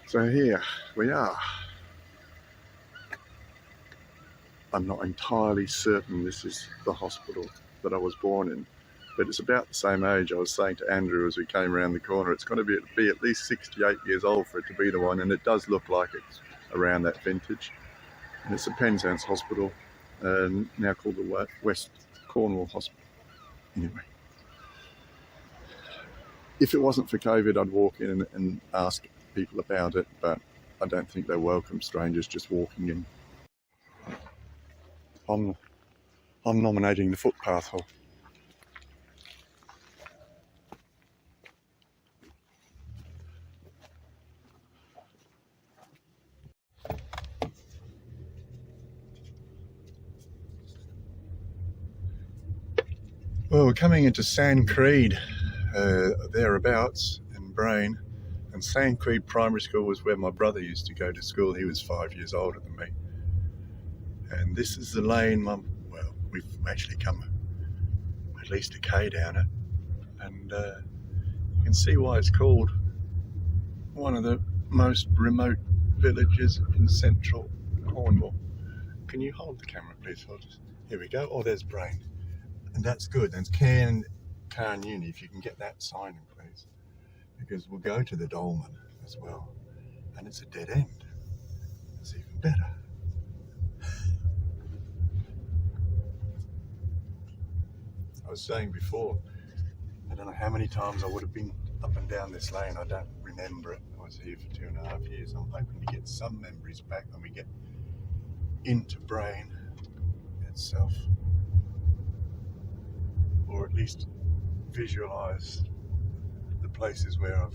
So here we are. I'm not entirely certain this is the hospital that I was born in, but it's about the same age. I was saying to Andrew as we came around the corner, it's going to be at least 68 years old for it to be the one, and it does look like it's around that vintage. And it's a Penzance Hospital, now called the West Cornwall Hospital. Anyway, if it wasn't for COVID, I'd walk in and ask people about it, but I don't think they welcome strangers just walking in. I'm nominating the footpath hole. Well, we're coming into Sancreed, thereabouts in Brane, and Sancreed Primary School was where my brother used to go to school. He was 5 years older than me. And this is the lane, well, we've actually come at least a K down it, and you can see why it's called one of the most remote villages in central Cornwall. Can you hold the camera, please? Here we go. Oh, there's Brane. And that's good. There's Cairn Uni, if you can get that sign in, please. Because we'll go to the Dolmen as well. And it's a dead end. It's even better. I was saying before, I don't know how many times I would have been up and down this lane. I don't remember it. I was here for 2.5 years. I'm hoping to get some memories back when we get into Brane itself. Or at least visualise the places where I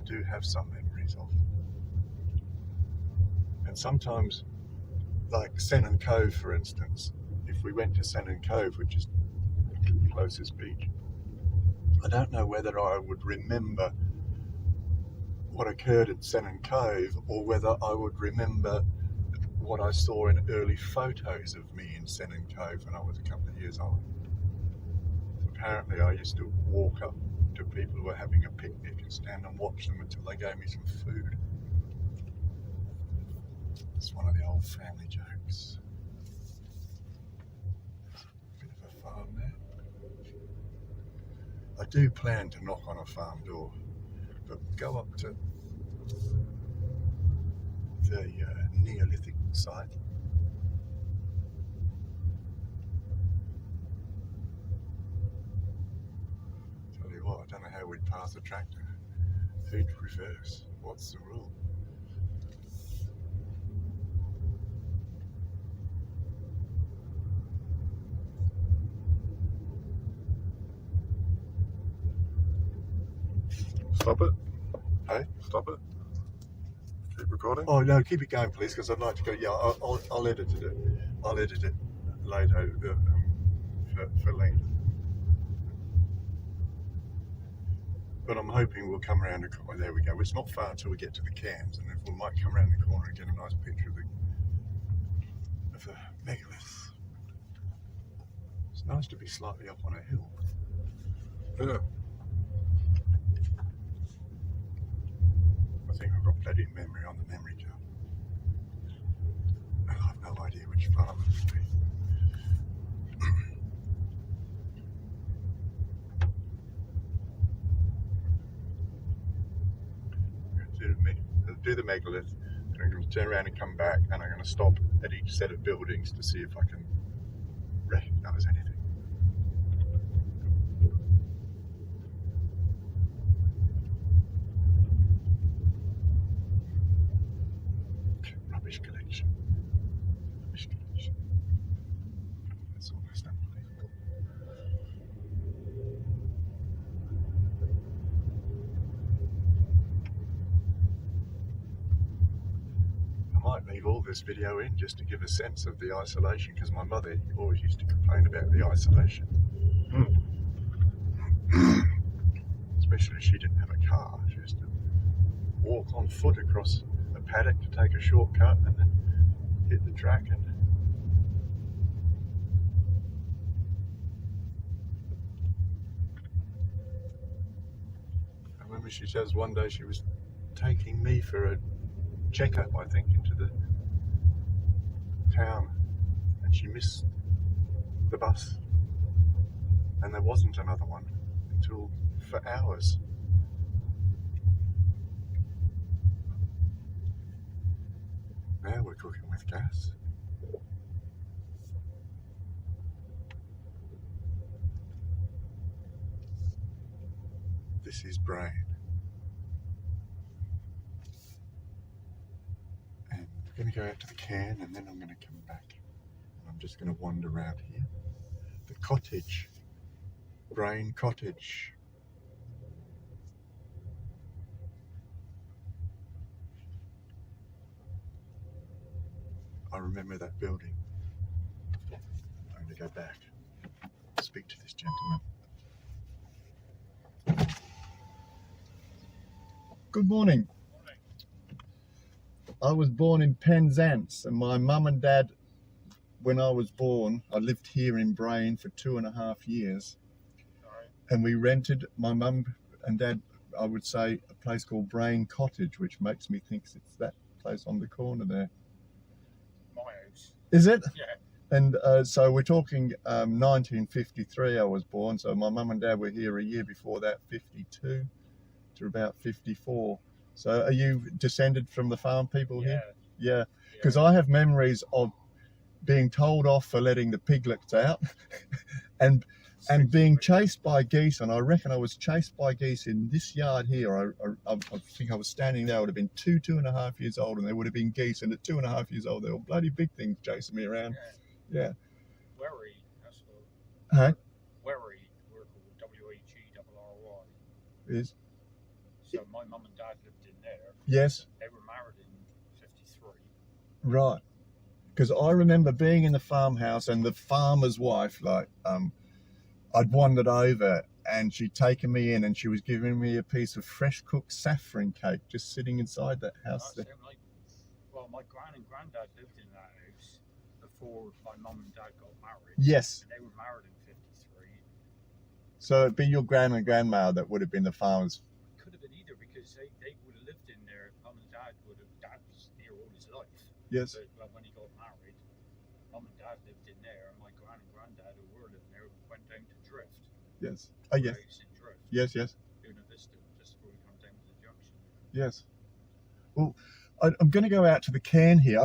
do have some memories of. And sometimes, like Sennan Cove, for instance, if we went to Sennan Cove, which is the closest beach, I don't know whether I would remember what occurred at Sennan Cove or whether I would remember what I saw in early photos of me in Sennan Cove when I was a couple of years old. Apparently I used to walk up to people who were having a picnic and stand and watch them until they gave me some food. It's one of the old family jokes. Bit of a farm there. I do plan to knock on a farm door, but go up to the Neolithic site. Tell you what, I don't know how we'd pass a tractor. Who'd reverse? What's the rule? Stop it. Hey, stop it. Keep recording. Oh no, keep it going, please, because I'd like to go. Yeah, I'll edit it. I'll edit it later for length. But I'm hoping we'll come around the corner. There we go. It's not far until we get to the cams, and we might come around the corner and get a nice picture of the megaliths. It's nice to be slightly up on a hill. Yeah. I think I've got plenty of memory on the memory card. And I have no idea which farm it would be. Do the megalith, and I'm going to turn around and come back, and I'm going to stop at each set of buildings to see if I can recognise anything. Rubbish collection. Rubbish collection. That's almost unbelievable. I might leave all this video in just to give a sense of the isolation, because my mother always used to complain about the isolation. Especially if she didn't have a car. She used to walk on foot across a paddock to take a shortcut and then hit the track. And I me she says one day she was taking me for a checkup, I think, into the town, and she missed the bus, and there wasn't another one until for hours. Now we're cooking with gas. This is Brane. And we're going to go out to the cairn, and then I'm going to come back. And I'm just going to wander around here. The cottage. Brane Cottage. I remember that building. I'm going to go back, speak to this gentleman. Good morning. I was born in Penzance, and my mum and dad, when I was born, I lived here in Brane for 2.5 years. And we rented, my mum and dad, I would say, a place called Brane Cottage, which makes me think it's that place on the corner there. My house. Is it? Yeah. And so we're talking 1953 I was born, so my mum and dad were here a year before that, 52 to about 54. So are you descended from the farm people here? Yeah. Because I have memories of being told off for letting the piglets out and being chased by geese, and I reckon I was chased by geese in this yard here. I think I was standing there. I would have been 2.5 years old, and there would have been geese, and at 2.5 years old, they were bloody big things chasing me around. Yeah. Werry, that's what. Huh? Werry, we're called W-E-G-R-R-Y. Is? So my mum and dad lived in there. Yes. They were married in 53. Right. Because I remember being in the farmhouse, and the farmer's wife, like, I'd wandered over and she'd taken me in, and she was giving me a piece of fresh cooked saffron cake just sitting inside that house there. Well, my gran and granddad lived in that house before my mum and dad got married. Yes. And they were married in 53. So it'd be your gran and grandma that would have been the farmers. Could have been either, because they would have lived in there. Mum and dad would have, dad was there all his life. Yes. But when he got married, mum and dad lived in there, and my gran and granddad who were living there went down to Drift. Yes. Oh, yes. Drift, yes, yes. Una Vista, just before you come down to the junction. Yes. Well, I'm going to go out to the cairn here.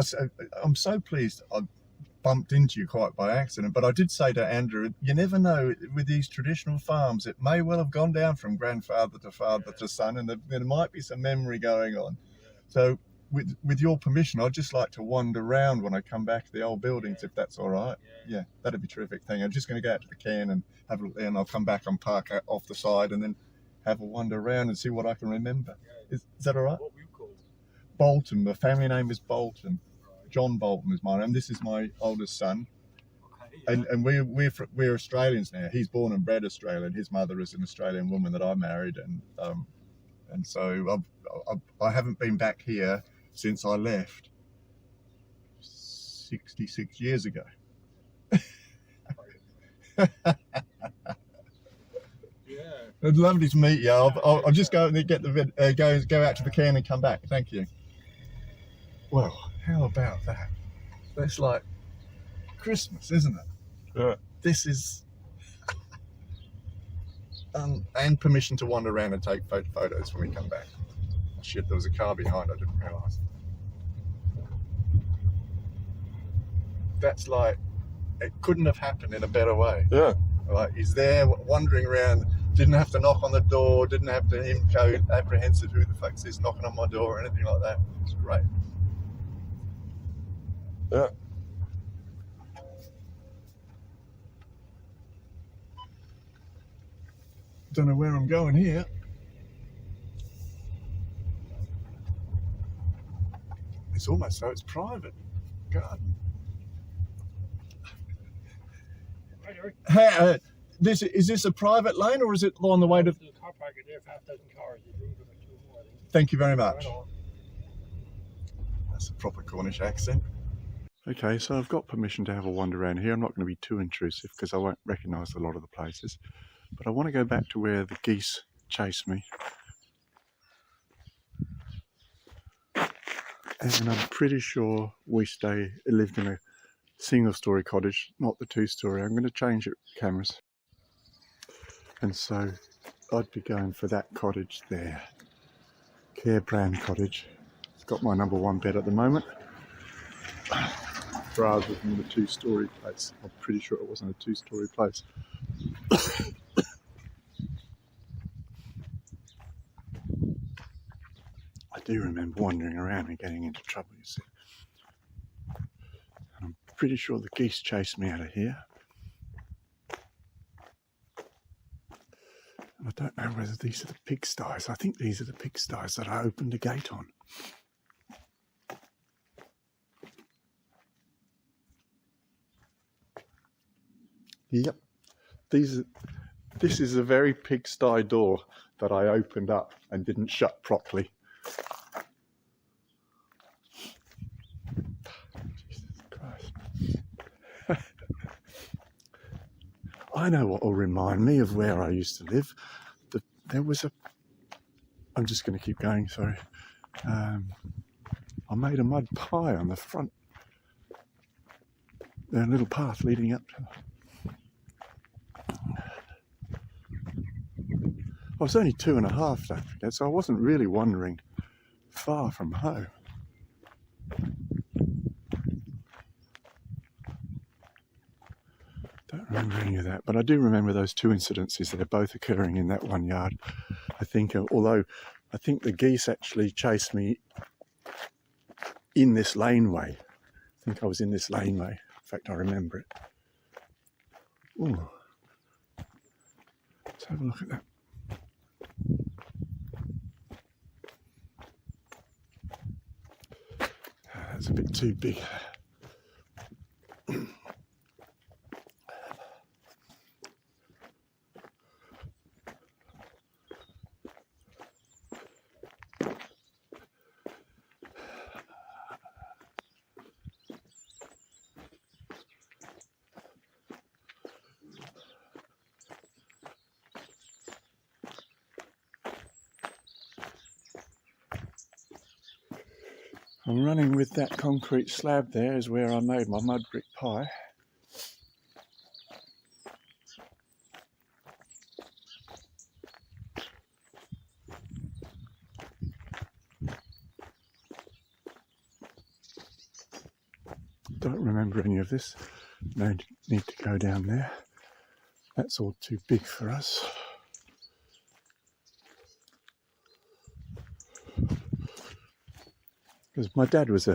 I'm so pleased I bumped into you quite by accident, but I did say to Andrew, you never know with these traditional farms, it may well have gone down from grandfather to father to son, and there might be some memory going on. Yeah. So with your permission, I'd just like to wander around when I come back to the old buildings, if that's all right. Yeah, that'd be terrific. Thing. I'm just going to go out to the cairn and have a look there, and I'll come back and park off the side and then have a wander around and see what I can remember. Yeah. Is that all right? What were you called? Bolton. The family name is Bolton. Right. John Bolton is my name. This is my oldest son. Okay, yeah. And we're Australians now. He's born and bred Australian. His mother is an Australian woman that I married, and so I haven't been back here since I left 66 years ago. It's lovely to meet you. I'll just go and get the go out to the cairn and come back. Thank you. Well, how about that? That's like Christmas, isn't it? Yeah. This is and permission to wander around and take photos when we come back. Shit, there was a car behind. I didn't realise. That's like, it couldn't have happened in a better way. Yeah. Like, he's there wandering around, didn't have to knock on the door, didn't have to him go apprehensive, who the fuck's this knocking on my door or anything like that. It's great. Yeah. Don't know where I'm going here. It's almost so it's private garden. Hey, is this a private lane, or is it on the way to the car park? There, 5,000 cars. Thank you very much. That's a proper Cornish accent. Okay, so I've got permission to have a wander around here. I'm not going to be too intrusive because I won't recognise a lot of the places, but I want to go back to where the geese chased me. And I'm pretty sure we lived in a single-story cottage, not the two-story. I'm going to change it, cameras. And so I'd be going for that cottage there. Brane cottage. It's got my number one bed at the moment. Rather than the two-story place. I'm pretty sure it wasn't a two-story place. I do remember wandering around and getting into trouble, you see. And I'm pretty sure the geese chased me out of here. And I don't know whether these are the pigsties. I think these are the pigsties that I opened a gate on. Yep. This is a very pigsty door that I opened up and didn't shut properly. Jesus Christ. I know what will remind me of where I used to live. There was a... I'm just going to keep going, sorry. I made a mud pie on the front. There's a little path leading up to... I was only 2.5, don't forget, so I wasn't really wandering far from home. Don't remember any of that, but I do remember those two incidences. They're both occurring in that one yard. I think, although I think the geese actually chased me in this laneway. I think I was in this laneway. In fact, I remember it. Ooh. Let's have a look at that. That's a bit too big. I'm running with that concrete slab there is where I made my mud brick pie. Don't remember any of this. No need to go down there. That's all too big for us. Because my dad was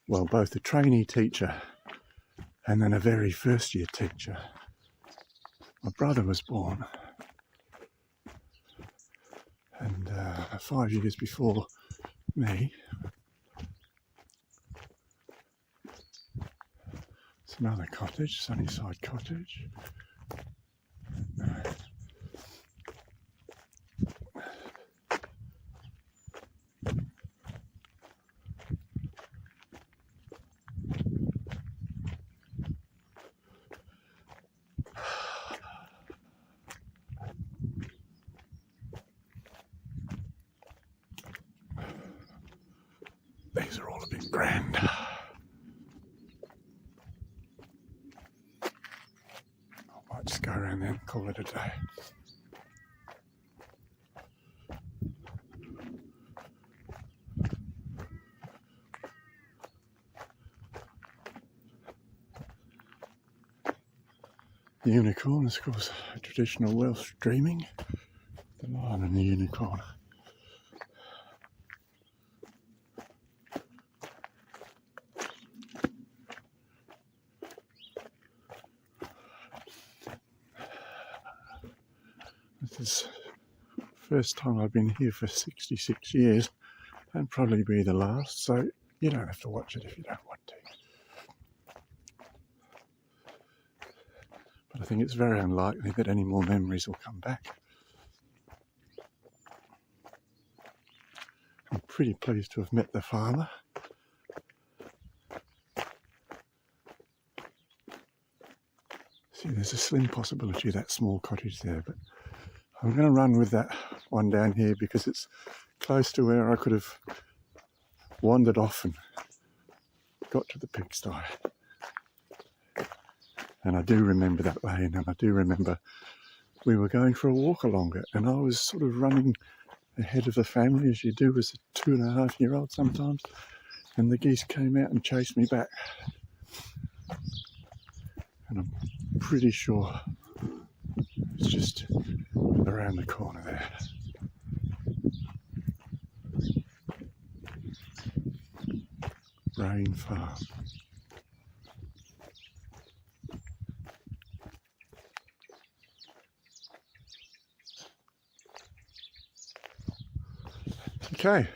both a trainee teacher and then a very first year teacher. My brother was born and 5 years before me. It's another cottage, Sunnyside Cottage. These are all a bit grand. I might just go around there and call it a day. The unicorn is, of course, a traditional Welsh dreaming. The lion and the unicorn. This is the first time I've been here for 66 years and probably be the last, so you don't have to watch it if you don't want to. But I think it's very unlikely that any more memories will come back. I'm pretty pleased to have met the farmer. See, there's a slim possibility of that small cottage there, but I'm going to run with that one down here because it's close to where I could have wandered off and got to the pigsty. And I do remember that lane, and I do remember we were going for a walk along it, and I was sort of running ahead of the family, as you do as a 2.5-year-old sometimes, and the geese came out and chased me back. And I'm pretty sure it's just around the corner there. Brane Farm. Okay,